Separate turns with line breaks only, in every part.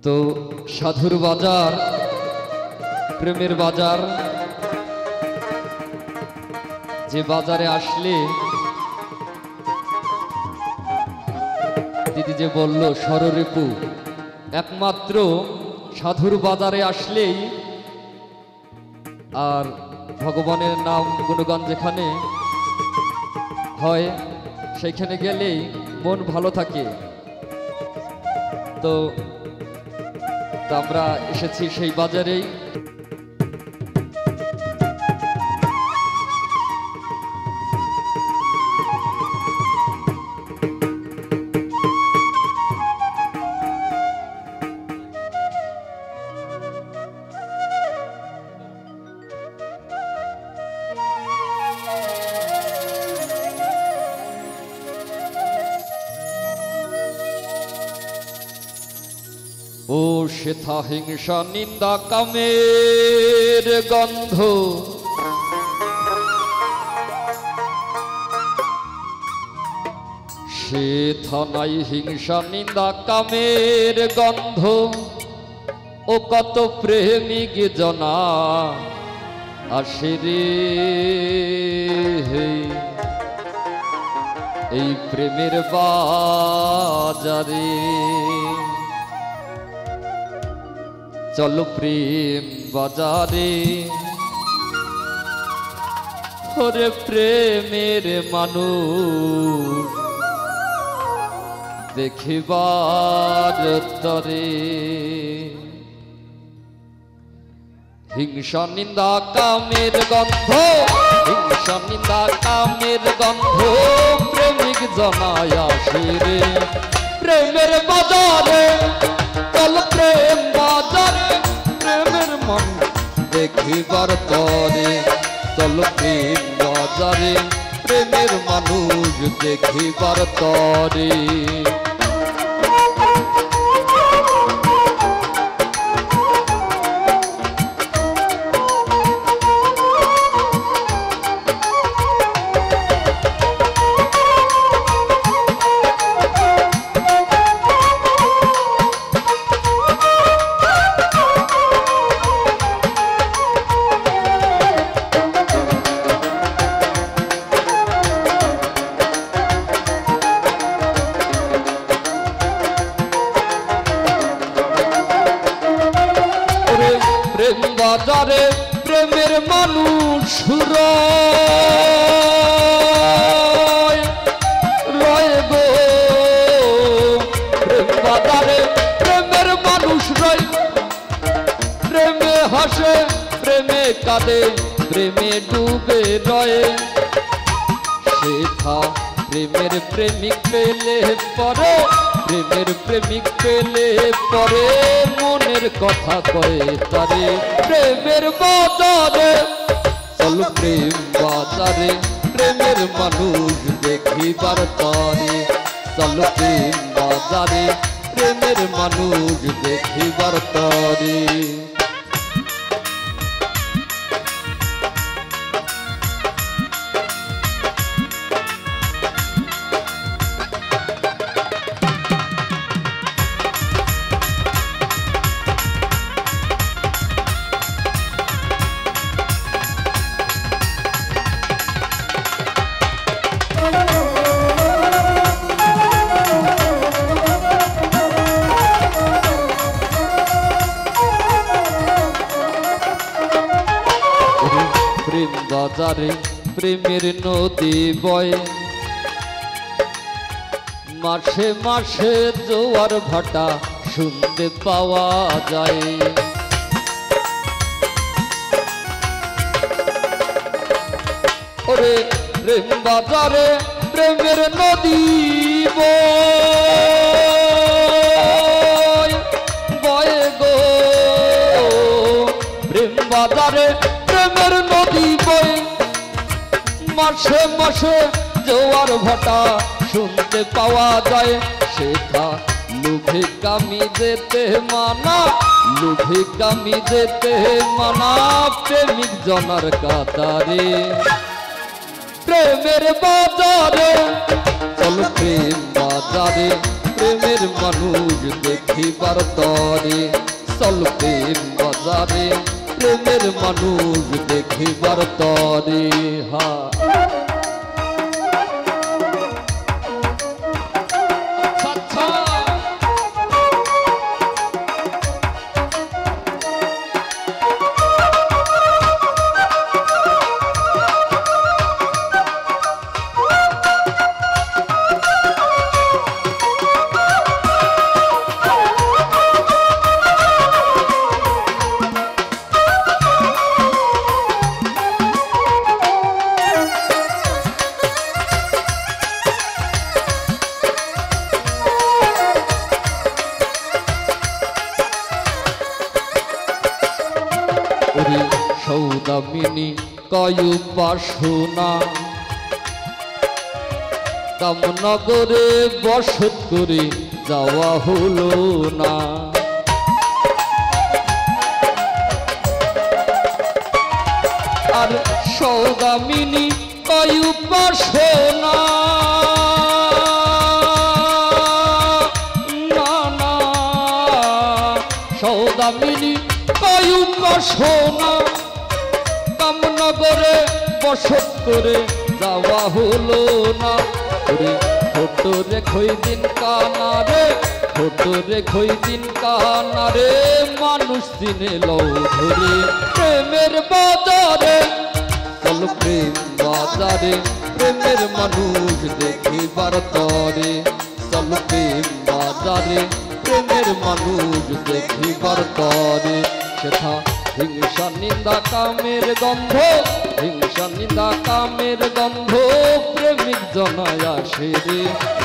তো সাধুর বাজার, প্রেমের বাজার, যে বাজারে আসলে দিদি যে বলল সররিপু, একমাত্র সাধুর বাজারে আসলেই আর ভগবানের নাম গুণগান যেখানে হয় সেখানে গেলেই মন ভালো থাকে। তো আমরা এসেছি সেই বাজারেই। ও সেথা হিংসা নিন্দা কামের গন্ধ, সেথা নাই হিংসা নিন্দা কামের গন্ধ। ও কত প্রেমিক জনা আসে রে, এই প্রেমের বাজারে। চলো প্রেম বাজারে, ওরে প্রেমের মানুষ দেখিবার তরে। হিংসা নিন্দা কামের গন্ধ, হিংসা নিন্দা কামের গন্ধ, প্রেমিক জনায় আসে রে প্রেমের বাজারে। চল প্রেম বাজারে, প্রেমের মন দেখিবার তরে। চল প্রেম বাজারে, প্রেমের মানুষ দেখিবার তরে। প্রেম বাজারে প্রেমের মানুষ রয় গো, প্রেম বাজারে প্রেমের মানুষ রয়। প্রেমে হাসে, প্রেমে কাঁদে, প্রেমে ডুবে রয়। সেথা প্রেমের প্রেমিক পেলে পরে, প্রেমের প্রেমিক পেলে পরে মনের কথা কয়ে তারে। প্রেমের বাজারে, চল প্রেম বাজারে, প্রেমের মানুষ দেখিবার তরে। চল প্রেম বাজারে, প্রেমের মানুষ দেখিবার তরে। প্রেম বাজারে প্রেমের নদী বয়, মাসে মাসে জোয়ার ভাটা শুনতে পাওয়া যায়। ওরে প্রেম বাজারে প্রেমের নদী বয় গো, প্রেম বাজারে প্রেমের নদী বয়। মাসে মাসে জোয়ার ভাটা শুনতে পাওয়া যায়। সেটা লোভে কামি যেতে মানা, লোভে কামি যেতে মানা, প্রেমিক জনার কাতারে। প্রেমের বাজারে, চল প্রেম বাজারে, প্রেমের মানুষ দেখিবার দেখিবার তরে চল প্রেম বাজারে প্রেমের মানুষ দেখিবার তরে হা সৌদামিনী কয়ু বাসনা কামনগরে বসত করে যাওয়া হলো না আর সৌদামিনী কয়ু বাসনা না না সৌদামিনী কয়ু বাসনা কামনগরে বসত করে যাওয়া হলো না ফটো রেখই দিন কানারে ফটো রেখই দিন কানারে মানুষ চিনে লও ধরে প্রেমের বাজারে চল প্রেম বাজারে প্রেমের মানুষ দেখিবার তরে চল প্রেম বাজারে প্রেমের মানুষ দেখিবার তরে সেথা হিংসা নিন্দা কামের গন্ধ হিংসা নিন্দা কামের গন্ধ প্রেমিক জনায় আসে রে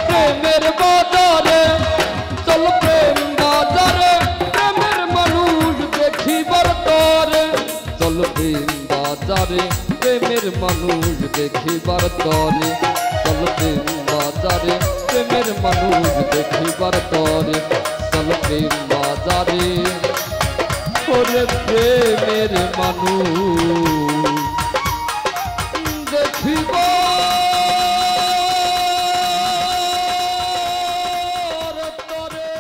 প্রেমের বাজারে চল প্রেম বাজারে প্রেমের মানুষ দেখিবার তরে চল প্রেম বাজারে প্রেমের মানুষ দেখিবার তরে চল প্রেম বাজারে প্রেমের মানুষ দেখিবার তরে চল প্রেম বাজারে ওরে প্রেমের মানুষ দেখিবার তরে